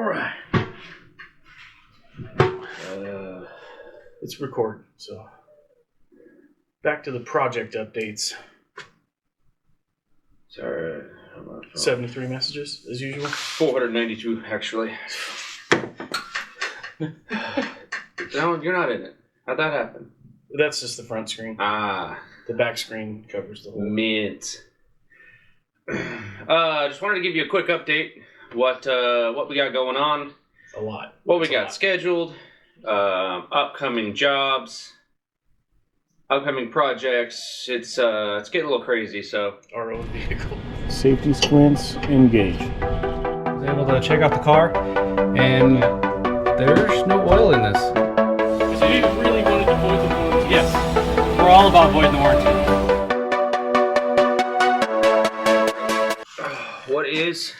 All right. It's recording, so back to the project updates. Sorry. 73 messages, as usual. 492, actually. No, you're not in it. How'd that happen? That's just the front screen. Ah. The back screen covers the whole. Mint. Just wanted to give you a quick update. What we got going on. A lot. What we got scheduled. Upcoming jobs. Upcoming projects. It's getting a little crazy, so. Our own vehicle. Safety squints engaged. I was able to check out the car, and there's no oil in this. So you really wanted to void the warranty? Yes, we're all about voiding the warranty. What is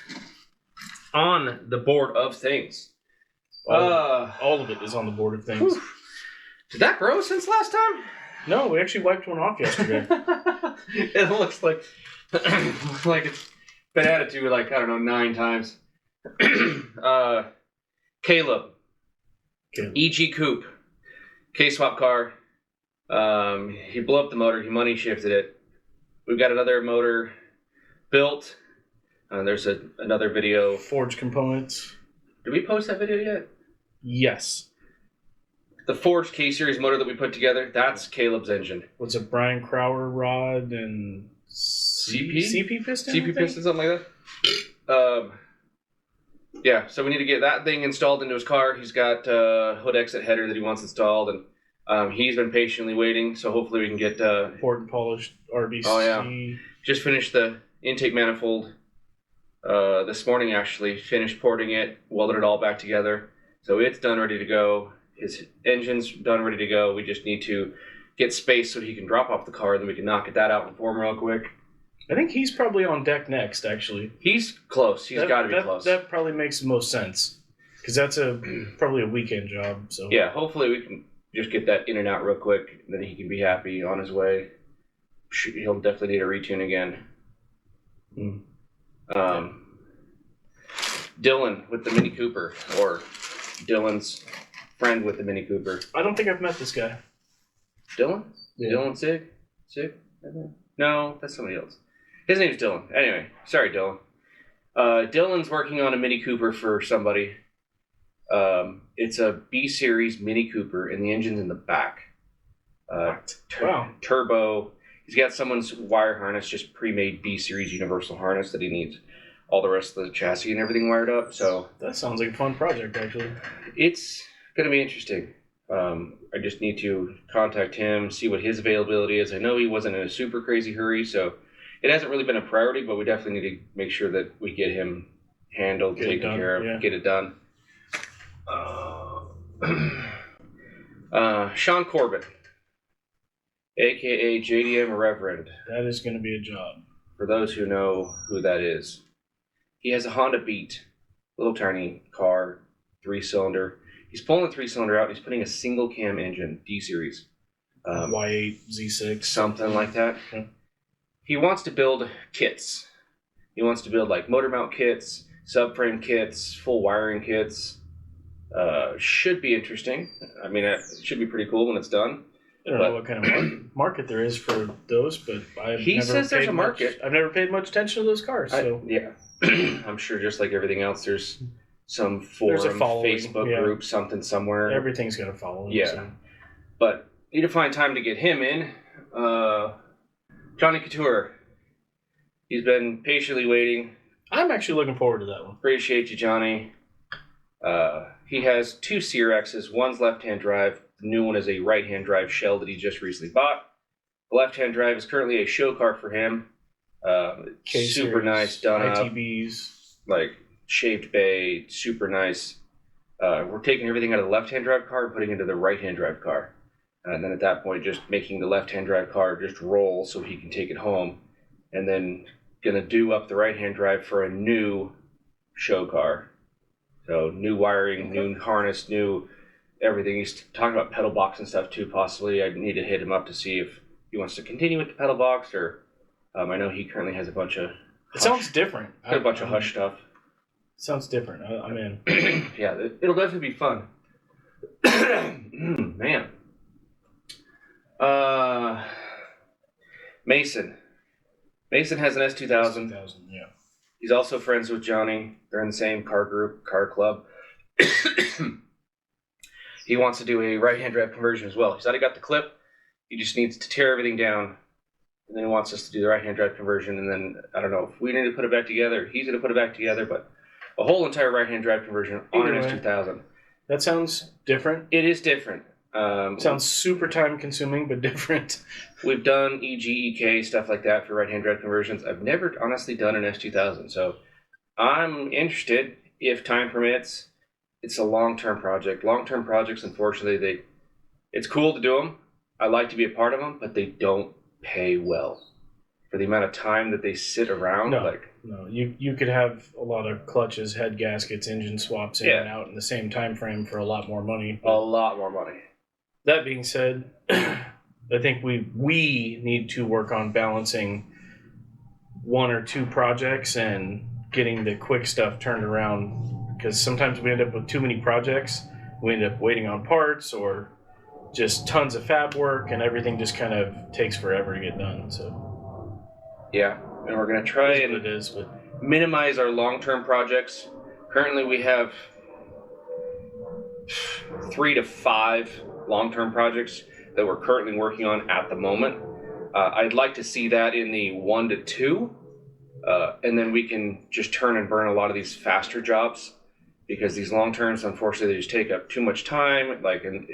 on the board of things? All of it is on the board of things. Whew. Did that grow since last time? No, we actually wiped one off yesterday. It looks like it's been added to like, I don't know, 9 times. Caleb. EG Coupe. K-swap car. He blew up the motor. He money shifted it. We've got another motor built. There's another video. Forged components. Did we post that video yet? Yes. The forged K-Series motor that we put together, that's Caleb's engine. What's a Brian Crower rod and CP piston? CP piston, something like that. Yeah, so we need to get that thing installed into his car. He's got hood exit header that he wants installed, and he's been patiently waiting, so hopefully we can get... poured and polished RBC. Oh, yeah. Just finished the intake manifold this morning, actually. Finished porting it, welded it all back together. So it's done, ready to go. His engine's done, ready to go. We just need to get space so he can drop off the car, and then we can knock that out and form real quick. I think he's probably on deck next, actually. He's close. He's got to be close. That probably makes the most sense. Because that's probably a weekend job. So yeah, hopefully we can just get that in and out real quick, and then he can be happy on his way. He'll definitely need a retune again. Dylan with the Mini Cooper, or Dylan's friend with the Mini Cooper. I don't think I've met this guy. Dylan? Yeah. Dylan Sig? No, that's somebody else. His name's Dylan. Anyway, sorry, Dylan. Dylan's working on a Mini Cooper for somebody. It's a B-Series Mini Cooper, and the engine's in the back. Wow. Turbo. He's got someone's wire harness, just pre-made B-Series universal harness that he needs. All the rest of the chassis and everything wired up. So that sounds like a fun project, actually. It's going to be interesting. I just need to contact him, see what his availability is. I know he wasn't in a super crazy hurry, so it hasn't really been a priority, but we definitely need to make sure that we get him handled, taken care of, get it done. Sean Corbett, a.k.a. JDM Reverend. That is going to be a job. For those who know who that is. He has a Honda Beat, little tiny car, 3-cylinder. He's pulling the 3-cylinder out. He's putting a single cam engine, D-Series. Y8, Z6. Something like that. Yeah. He wants to build kits. He wants to build like motor mount kits, subframe kits, full wiring kits. Should be interesting. I mean, it should be pretty cool when it's done. I don't know what kind of market there is for those, but he says there's a market. I've never paid much attention to those cars. So yeah, I'm sure just like everything else, there's some forum, Facebook group, something somewhere. Everything's got to follow. Yeah, so. But need to find time to get him in. Johnny Couture. He's been patiently waiting. I'm actually looking forward to that one. Appreciate you, Johnny. He has 2 CRXs. One's left-hand drive. The new one is a right-hand drive shell that he just recently bought. The left-hand drive is currently a show car for him. Super nice, done ITBs. up. Like, shaved bay, super nice. We're taking everything out of the left-hand drive car and putting it into the right-hand drive car. And then at that point, just making the left-hand drive car just roll so he can take it home. And then going to do up the right-hand drive for a new show car. So new wiring, new harness, new everything. He's talking about pedal box and stuff too, possibly. I need to hit him up to see if he wants to continue with the pedal box or I know he currently has a bunch of... It sounds different. A bunch of Hush stuff. Sounds different. I'm in. Yeah, it'll definitely be fun. Man. Mason. Mason has an S2000. 2000, yeah. He's also friends with Johnny. They're in the same car club. He wants to do a right-hand drive conversion as well. He's already got the clip. He just needs to tear everything down. And then he wants us to do the right-hand drive conversion. And then, I don't know, if we need to put it back together, he's going to put it back together. But a whole entire right-hand drive conversion on an S2000. That sounds different. It is different. Sounds super time-consuming, but different. We've done EG, EK, stuff like that for right-hand drive conversions. I've never honestly done an S2000. So I'm interested if time permits. It's a long-term project. Long-term projects, unfortunately, it's cool to do them. I like to be a part of them, but they don't pay well for the amount of time that they sit around. No, you could have a lot of clutches, head gaskets, engine swaps in and out in the same time frame for a lot more money. A lot more money. That being said, I think we need to work on balancing one or two projects and getting the quick stuff turned around, because sometimes we end up with too many projects. We end up waiting on parts or just tons of fab work, and everything just kind of takes forever to get done. So yeah, and we're going to try and minimize our long-term projects. Currently we have 3 to 5 long-term projects that we're currently working on at the moment. I'd like to see that in the 1 to 2, and then we can just turn and burn a lot of these faster jobs, because these long-terms, unfortunately, they just take up too much time, and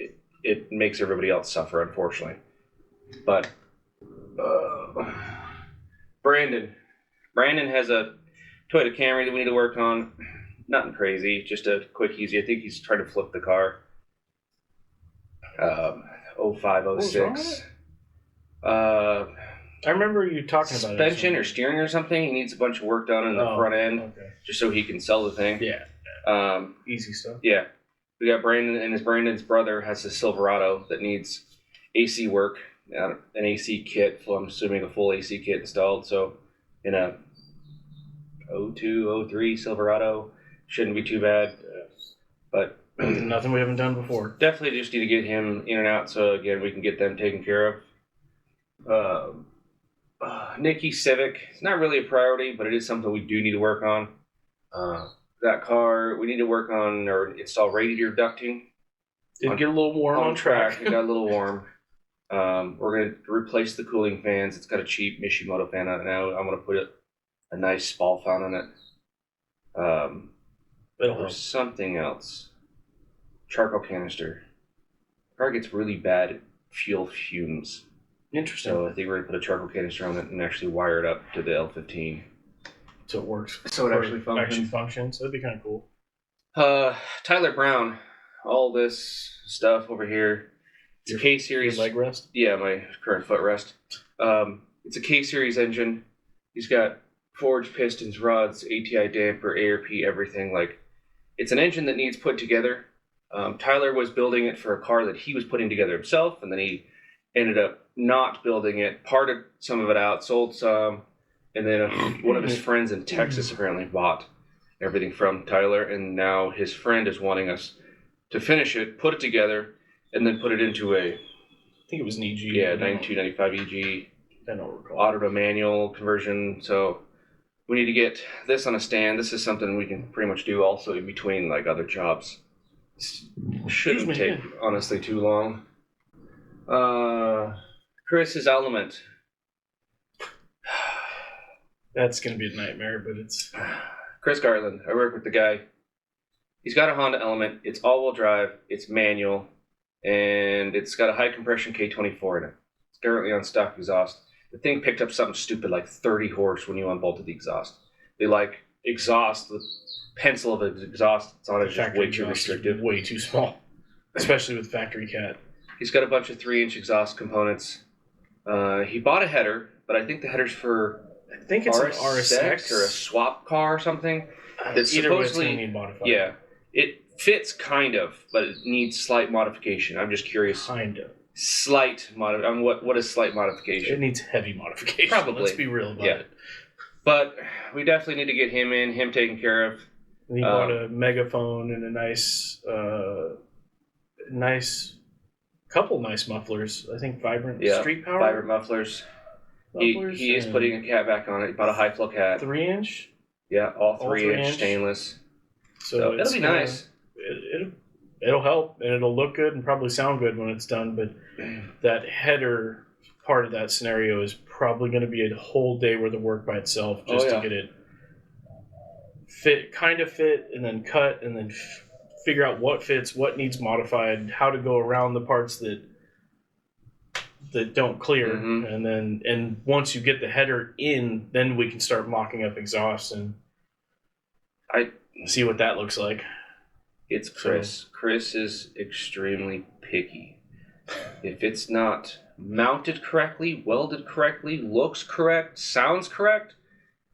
it makes everybody else suffer, unfortunately. But Brandon has a Toyota Camry that we need to work on. Nothing crazy, just a quick, easy. I think he's trying to flip the car. 0506. I remember you talking about suspension or steering or something. He needs a bunch of work done in the front end, just so he can sell the thing. Yeah. Easy stuff. Yeah. We got Brandon, and Brandon's brother has a Silverado that needs AC work, an AC kit. So I'm assuming a full AC kit installed. So in a 02, 03 Silverado, shouldn't be too bad. But nothing we haven't done before. Definitely just need to get him in and out, so again we can get them taken care of. Nikki Civic, it's not really a priority, but it is something we do need to work on. That car, we need to work on or install radiator ducting. Did get a little warm on track. It got a little warm. We're going to replace the cooling fans. It's got a cheap Mishimoto fan on it now. I'm going to put a nice Spall fan on it. There's something else. Charcoal canister. The car gets really bad fuel fumes. Interesting. So I think we're going to put a charcoal canister on it and actually wire it up to the L15. So it works. So it actually functions. That'd be kind of cool. Tyler Brown. All this stuff over here. It's a K-Series. Your leg rest? Yeah, my current footrest. It's a K-Series engine. He's got forged pistons, rods, ATI damper, ARP, everything. It's an engine that needs put together. Tyler was building it for a car that he was putting together himself, and then he ended up not building it, parted some of it out, sold some, and then one of his friends in Texas apparently bought everything from Tyler, and now his friend is wanting us to finish it, put it together, and then put it into a... I think it was an EG. Yeah, 92, 95 EG. I don't recall. Auto to manual conversion, so we need to get this on a stand. This is something we can pretty much do also in between other jobs. Shouldn't take honestly too long. Chris's Element. That's gonna be a nightmare, but it's Chris Garland. I work with the guy. He's got a Honda Element. It's all-wheel drive. It's manual, and it's got a high compression K24 in it. It's currently on stock exhaust. The thing picked up something stupid like 30 horse when you unbolted the exhaust. They exhaust, the pencil of the exhaust it's on it is just way too restrictive. Way too small, especially with factory cat. He's got a bunch of 3-inch exhaust components. He bought a header, but I think the header's for I think it's an RSX or a swap car or something. That's supposedly need modified. Yeah, it fits kind of, but it needs slight modification. I'm just curious. Kind of. Slight what is slight modification? It needs heavy modification. Probably. Let's be real about it. But we definitely need to get him taken care of. And he bought a megaphone and a nice couple nice mufflers. I think Vibrant Street Power. Vibrant mufflers. He is putting a cat back on it. He bought a high flow cat. 3-inch? Yeah, all 3-inch stainless. So it'll be nice. It'll help, and it'll look good and probably sound good when it's done, but that header part of that scenario is probably going to be a whole day worth of work by itself just to get it fit, and then cut, and then figure out what fits, what needs modified, how to go around the parts that don't clear, and once you get the header in, then we can start mocking up exhaust and see what that looks like. It's Chris. Chris is extremely picky. If it's not mounted correctly, welded correctly, looks correct, sounds correct,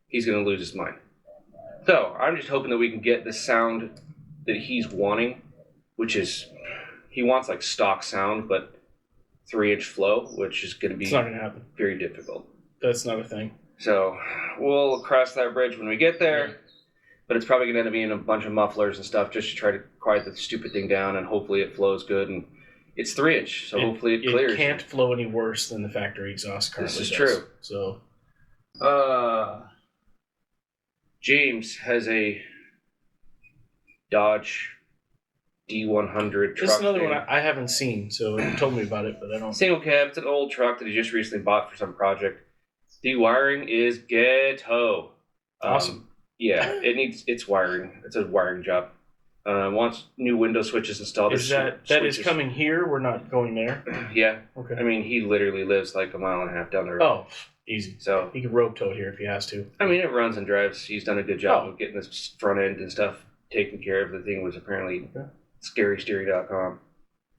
he's going to lose his mind. So I'm just hoping that we can get the sound that he's wanting, which is, he wants like stock sound, but 3-inch flow, which is going to be it's not going to happen. Very difficult. That's not a thing. So we'll cross that bridge when we get there. Yeah. But it's probably going to end up being a bunch of mufflers and stuff just to try to quiet the stupid thing down, and hopefully it flows good. And it's 3-inch, so hopefully it clears. It can't flow any worse than the factory exhaust currently does. This is true. So, James has a Dodge D100 truck. This is another one I haven't seen, so he told me about it, but I don't. Single cab. It's an old truck that he just recently bought for some project. The wiring is ghetto. Awesome. Yeah, it's wiring. It's a wiring job. Wants new window switches installed. Is that is coming here? We're not going there? Yeah. Okay. I mean, he literally lives like a mile and a half down the road. Oh, easy. So he can rope tow it here if he has to. I mean, it runs and drives. He's done a good job of getting this front end and stuff taken care of. The thing was apparently scarysteering.com.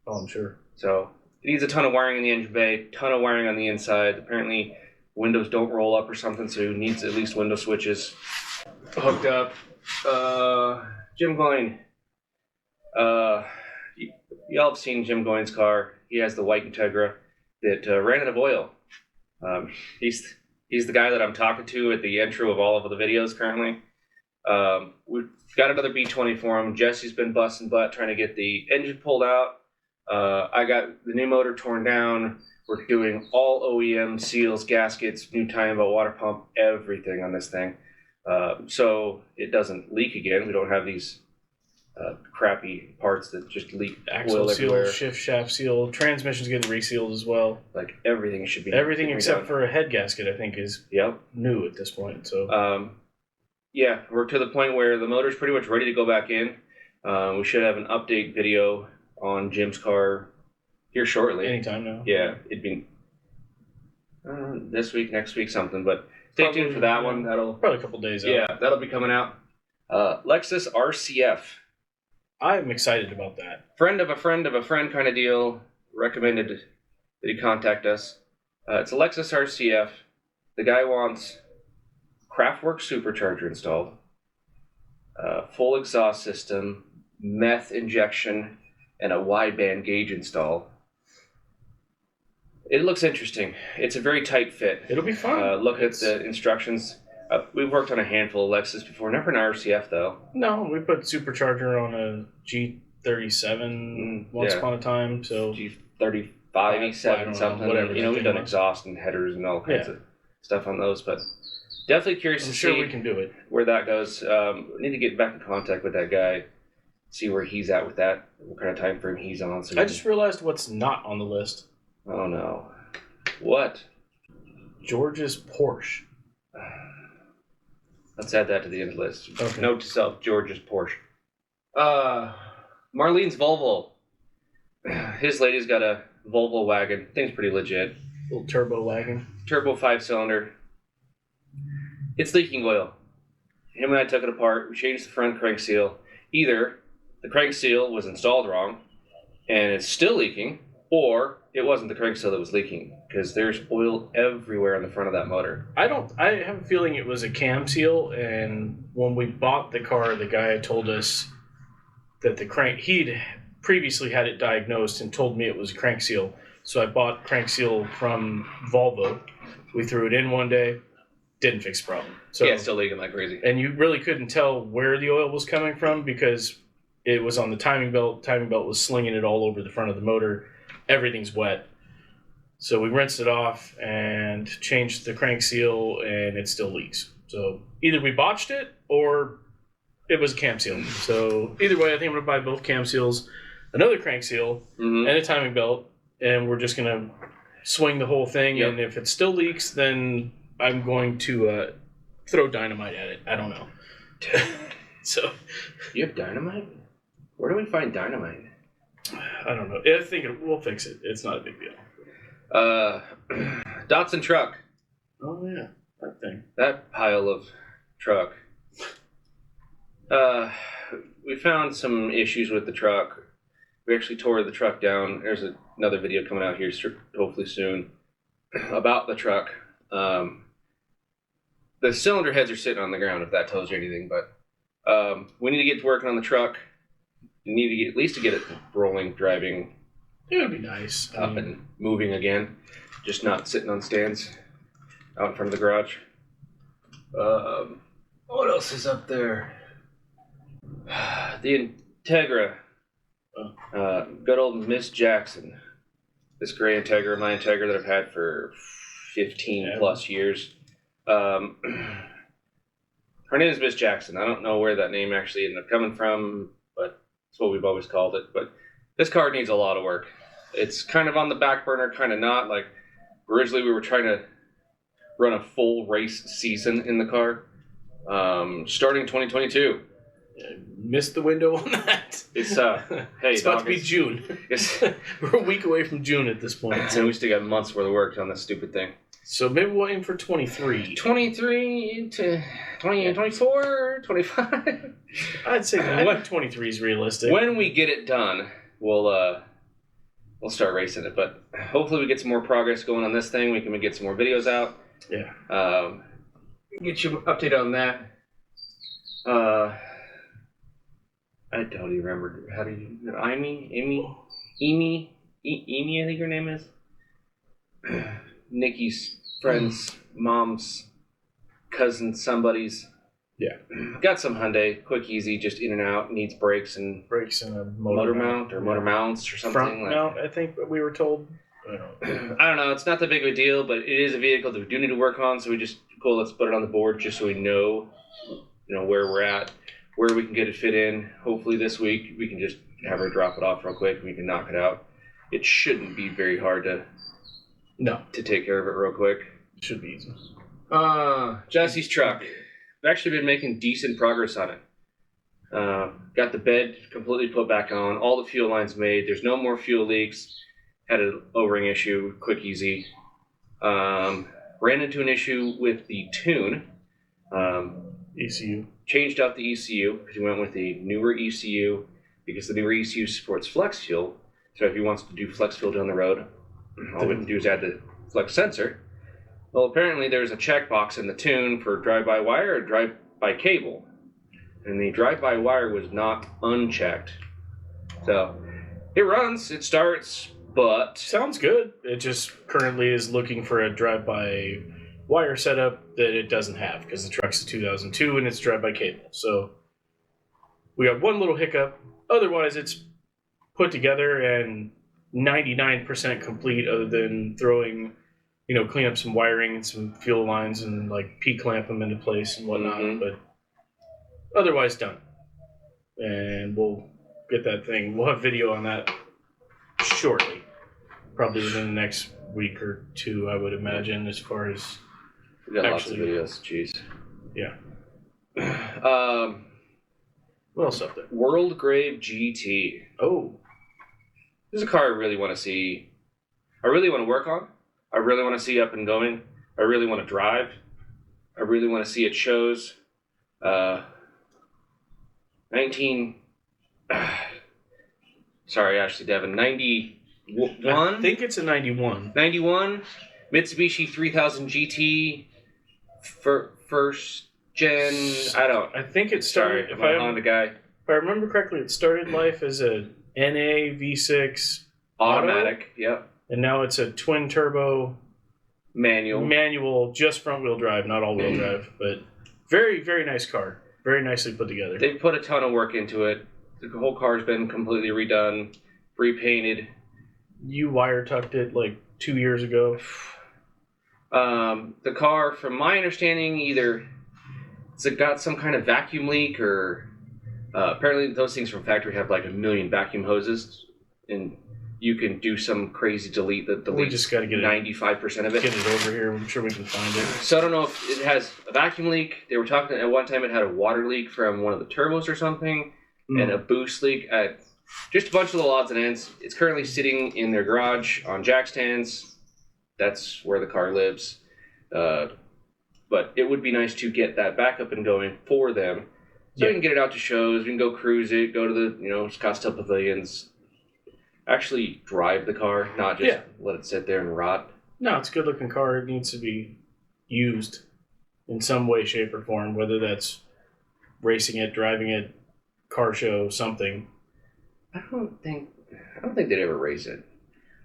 Oh, I'm sure. So it needs a ton of wiring in the engine bay, ton of wiring on the inside. Apparently windows don't roll up or something, so he needs at least window switches hooked up. Jim Goyne. Y'all have seen Jim Goyne's car. He has the white Integra that ran out of oil. He's the guy that I'm talking to at the intro of all of the videos currently. We've got another B20 for him. Jesse's been busting butt trying to get the engine pulled out. I got the new motor torn down. We're doing all OEM seals, gaskets, new tie-in belt, water pump, everything on this thing. So it doesn't leak again. We don't have these crappy parts that just leak axle oil seal, everywhere. shift shaft seal, transmission's getting resealed as well. Like everything should be everything except for a head gasket. I think is new at this point. So yeah, we're to the point where the motor's pretty much ready to go back in. We should have an update video on Jim's car here shortly. Anytime now. Yeah, it'd be this week, next week, something. But stay tuned for that one. That'll probably a couple days out. Yeah, that'll be coming out. Lexus RCF. I'm excited about that. Friend of a friend of a friend kind of deal. Recommended that he contact us. It's a Lexus RCF. The guy wants Kraftwerk supercharger installed, full exhaust system, meth injection, and a wideband gauge install. It looks interesting. It's a very tight fit. It'll be fun. Look at the instructions. We've worked on a handful of Lexus before, never an RCF though. No, we put supercharger on a G37 once upon a time. So G35, E7, something. Whatever. We've done exhaust and headers and all kinds of stuff on those, but definitely curious to see we can do it. Where that goes. We need to get back in contact with that guy, see where he's at with that, what kind of time frame he's on. So I just realized what's not on the list. Oh no. What? George's Porsche. Let's add that to the end list. Okay. Note to self, George's Porsche. Marlene's Volvo. His lady's got a Volvo wagon. Thing's pretty legit. Little turbo wagon. Turbo 5-cylinder. It's leaking oil. Him and I took it apart. We changed the front crank seal. Either the crank seal was installed wrong and it's still leaking, or it wasn't the crank seal that was leaking, because there's oil everywhere on the front of that motor. I have a feeling it was a cam seal, and when we bought the car, the guy had told us that the crank, he'd previously had it diagnosed and told me it was a crank seal. So I bought crank seal from Volvo. We threw it in one day, didn't fix the problem. So yeah, it's still leaking like crazy. and you really couldn't tell where the oil was coming from because it was on the timing belt. Timing belt was slinging it all over the front of the motor. Everything's wet. So we rinsed it off and changed the crank seal, and it still leaks. So either we botched it or it was a cam seal. So either way, I think I'm going to buy both cam seals, another crank seal, and a timing belt, and we're just going to swing the whole thing. Yep. And if it still leaks, then I'm going to throw dynamite at it. I don't know. So You have dynamite? Where do we find dynamite? I don't know. I think we'll fix it. It's not a big deal. Datsun truck. Oh yeah, that thing. That pile of truck. We found some issues with the truck. We actually tore the truck down. There's another video coming out here hopefully soon about the truck. The cylinder heads are sitting on the ground, if that tells you anything, but we need to get to working on the truck. We need to get, at least to get it rolling, driving, It would be nice. up and moving again, just not sitting on stands out in front of the garage. What else is up there? The Integra. Good old Miss Jackson. This gray Integra, my Integra that I've had for 15 plus years. Her name is Miss Jackson. I don't know where that name actually ended up coming from, but it's what we've always called it. But this car needs a lot of work. It's kind of on the back burner, kind of not. Like, originally we were trying to run a full race season in the car, starting 2022. Missed the window on that. It's hey, it's about to be June. We're a week away from June at this point. So we still got months worth of work on this stupid thing. So maybe we'll aim for 23. 23 to 20, 24, 25. I'd say I think 23 is realistic. When we get it done, we'll start racing it. But hopefully we get some more progress going on this thing. We can get some more videos out. Yeah. Get you an update on that. I don't even remember. How do you... Amy, I think her name is. Nikki's friend's mom's cousin, somebody's. Yeah. Got some Hyundai, quick, easy, just in and out, needs brakes and a motor mount or motor mounts or something. Front mount, I think we were told. I don't know. It's not that big of a deal, but it is a vehicle that we do need to work on. So we just let's put it on the board just so we know, where we're at, where we can get it fit in. Hopefully this week we can just have her drop it off real quick and we can knock it out. It shouldn't be very hard to take care of it real quick. It should be easy. Jesse's truck. I've actually been making decent progress on it. Got the bed completely put back on. All the fuel lines made. There's no more fuel leaks. Had an O-ring issue. Quick, easy. Ran into an issue with the tune. ECU. Changed out the ECU because we went with the newer ECU because the newer ECU supports flex fuel. So if he wants to do flex fuel down the road, all we can do is add the flex sensor. Well, apparently there's a checkbox in the tune for drive-by wire or drive-by cable. And the drive-by wire was not unchecked. So it runs, it starts, but... Sounds good. It just currently is looking for a drive-by wire setup that it doesn't have because the truck's a 2002 and it's drive-by cable. So we got one little hiccup. Otherwise, it's put together and 99% complete other than throwing... clean up some wiring and some fuel lines and P-clamp them into place and whatnot, but otherwise done. And we'll get that thing. We'll have video on that shortly, probably within the next week or two, I would imagine, as far as we got lots of videos. Jeez. Yeah. What else up there? World Grave GT. Oh. This is a car I really want to see. I really want to work on. I really want to see up and going. I really want to drive. I really want to see it shows. 91. I think it's a 91. 91. Mitsubishi 3000 GT. First gen. I think it started. Sorry, I'm a Honda guy. If I remember correctly, it started life as a NA V6 automatic. Yep. And now it's a twin turbo manual. just front wheel drive, not all wheel drive, but very, very nice car. Very nicely put together. They put a ton of work into it. The whole car's been completely redone, repainted. You wire tucked it like 2 years ago. The car, from my understanding, either it's got some kind of vacuum leak, or apparently those things from factory have like 1 million vacuum hoses, and you can do some crazy delete that deletes We just got to get 95% of it. Get it over here. I'm sure we can find it. So I don't know if it has a vacuum leak. They were talking at one time it had a water leak from one of the turbos or something, and a boost leak. Just a bunch of little odds and ends. It's currently sitting in their garage on jack stands. That's where the car lives. But it would be nice to get that back up and going for them. So we can get it out to shows. We can go cruise it, go to the Scottsdale pavilions. Actually drive the car, not just let it sit there and rot. No, it's a good looking car. It needs to be used in some way, shape, or form, whether that's racing it, driving it, car show, something. I don't think they'd ever race it.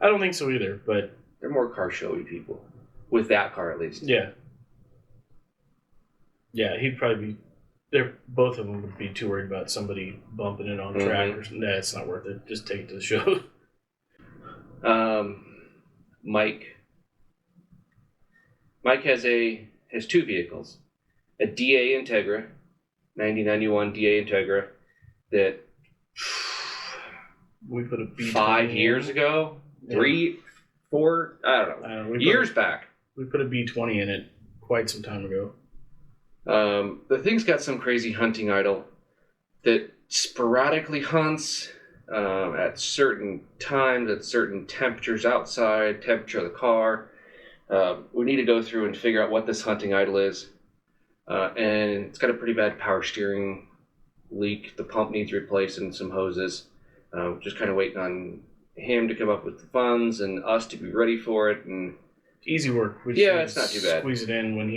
I don't think so either, but They're more car showy people. With that car at least. yeah. Yeah, he'd probably be both of them would be too worried about somebody bumping it on track or something. Nah, it's not worth it. Just take it to the show. Mike has two vehicles. A DA Integra, 1991 DA Integra, that We put a B 5 years ago, 3, 4, I don't know, years back. We put a B20 in it quite some time ago. The thing's got some crazy hunting idle that sporadically hunts at certain times, at certain temperatures outside, temperature of the car. We need to go through and figure out what this hunting idle is. And it's got a pretty bad power steering leak. The pump needs replaced and some hoses. Just kind of waiting on him to come up with the funds and us to be ready for it. And easy work. We just it's not too bad. Squeeze it in when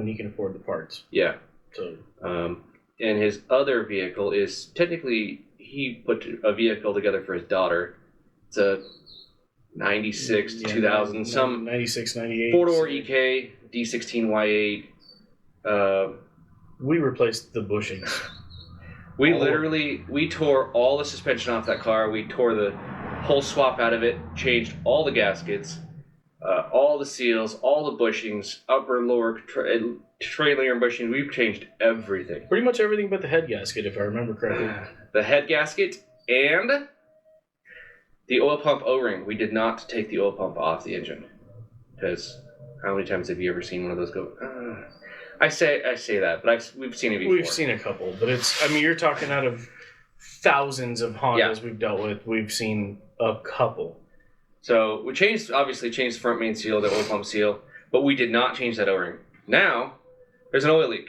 he can afford the parts. Yeah. So. And his other vehicle is technically he put a vehicle together for his daughter. It's a 96 2000 some 96 98 4-door EK D16 Y8. We replaced the bushings. We tore all the suspension off that car. We tore the whole swap out of it, changed all the gaskets, all the seals, all the bushings, upper, lower, trailer and bushings. We've changed everything. Pretty much everything but the head gasket, if I remember correctly. The head gasket and the oil pump O-ring. We did not take the oil pump off the engine. Because how many times have you ever seen one of those go... I say that, but we've seen it before. We've seen a couple, but you're talking out of thousands of Hondas we've dealt with. We've seen a couple. So we obviously changed the front main seal, the oil pump seal, but we did not change that O-ring. Now, there's an oil leak.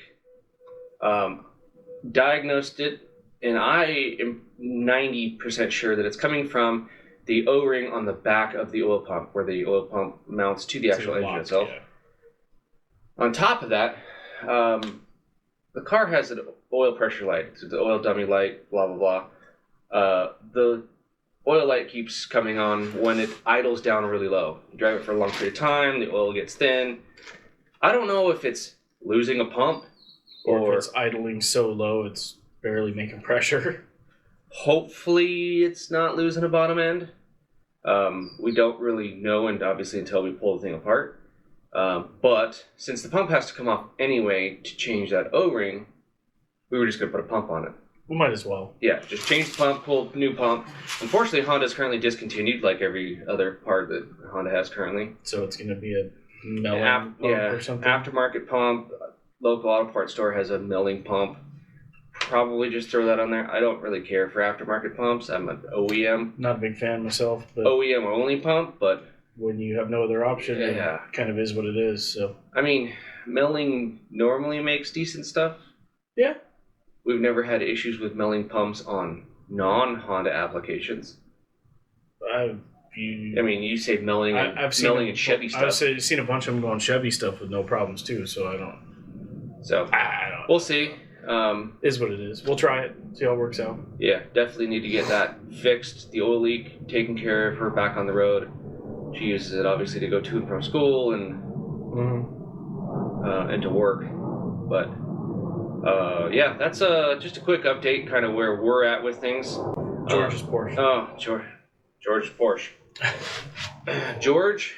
Diagnosed it, and I am 90% sure that it's coming from the O-ring on the back of the oil pump, where the oil pump mounts to the actual engine itself. Yeah. On top of that, the car has an oil pressure light, so the oil dummy light, blah, blah, blah. The oil light keeps coming on when it idles down really low. You drive it for a long period of time, the oil gets thin. I don't know if it's losing a pump or if it's idling so low it's barely making pressure. Hopefully it's not losing a bottom end. We don't really know, and obviously until we pull the thing apart. But since the pump has to come off anyway to change that O-ring, we were just going to put a pump on it. We might as well. Yeah, just change the pump, pull new pump. Unfortunately, Honda's currently discontinued, like every other part that Honda has currently. So it's going to be a milling pump or something? Aftermarket pump. Local auto parts store has a milling pump. Probably just throw that on there. I don't really care for aftermarket pumps. I'm an OEM. Not a big fan myself. But OEM only pump, but... when you have no other option, it kind of is what it is. So I mean, milling normally makes decent stuff. Yeah. We've never had issues with milling pumps on non-Honda applications. You say milling and Chevy stuff. I've seen a bunch of them go on Chevy stuff with no problems too, so I don't. So, we'll see. Is what it is. We'll try it, see how it works out. Yeah, definitely need to get that fixed, the oil leak taken care of, her back on the road. She uses it obviously to go to and from school and and to work. But yeah, that's just a quick update, kind of where we're at with things. George's Porsche. Oh, George's Porsche. George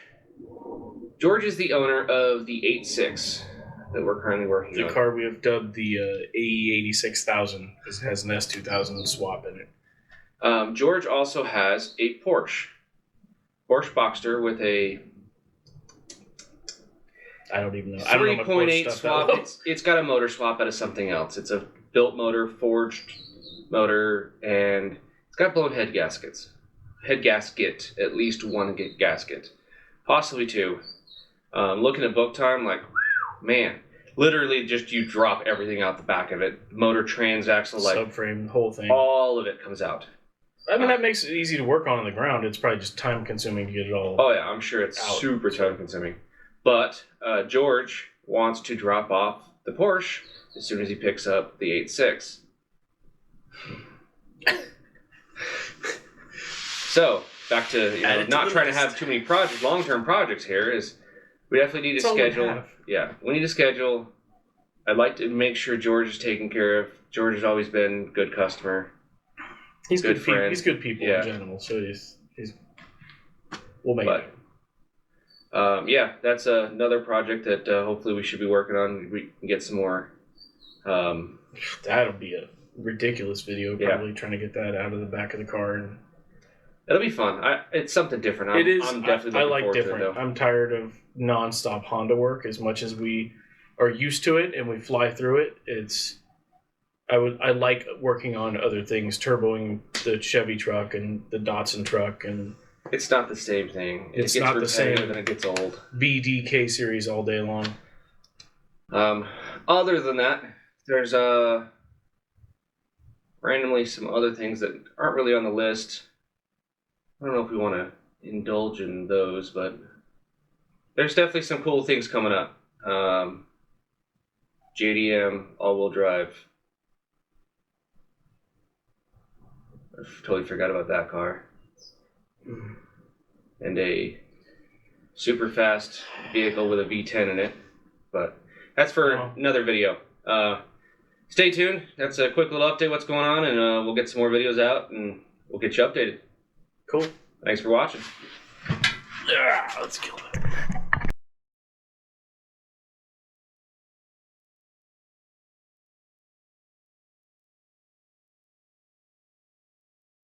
is the owner of the 8.6 that we're currently working on. The car we have dubbed the AE 86,000 because it has an S2000 swap in it. George also has a Porsche Boxster with a I don't even know. 3.8 swap. It's got a motor swap out of something else. It's a built motor, forged motor, and it's got blown head gaskets. Head gasket, at least one gasket, possibly two. Looking at book time, like, man, literally just you drop everything out the back of it. Motor, transaxle, like subframe, the whole thing. All of it comes out. I mean, that makes it easy to work on the ground. It's probably just time consuming to get it all. Oh yeah, I'm sure it's super time consuming. But George wants to drop off the Porsche as soon as he picks up the 8.6. So back to not trying to have too many long-term projects here. Is we definitely need to schedule. Yeah, we need to schedule. I'd like to make sure George is taken care of. George has always been a good customer. He's good friend. He's good people in general. So he's we'll make it. Yeah, that's another project that hopefully we should be working on. We can get some more. That'll be a ridiculous video. Probably trying to get that out of the back of the car, and it'll be fun. It's something different. I'm definitely looking forward to it, though. I'm tired of nonstop Honda work. As much as we are used to it and we fly through it, I like working on other things, turboing the Chevy truck and the Datsun truck, and it's not the same thing. It's not the same. Then it gets old. BDK series all day long. Other than that, there's randomly some other things that aren't really on the list. I don't know if we want to indulge in those, but there's definitely some cool things coming up. JDM all-wheel drive. I totally forgot about that car. And a super fast vehicle with a V10 in it. But that's for another video. Stay tuned. That's a quick little update what's going on, and we'll get some more videos out, and we'll get you updated. Cool. Thanks for watching. Yeah, let's kill that.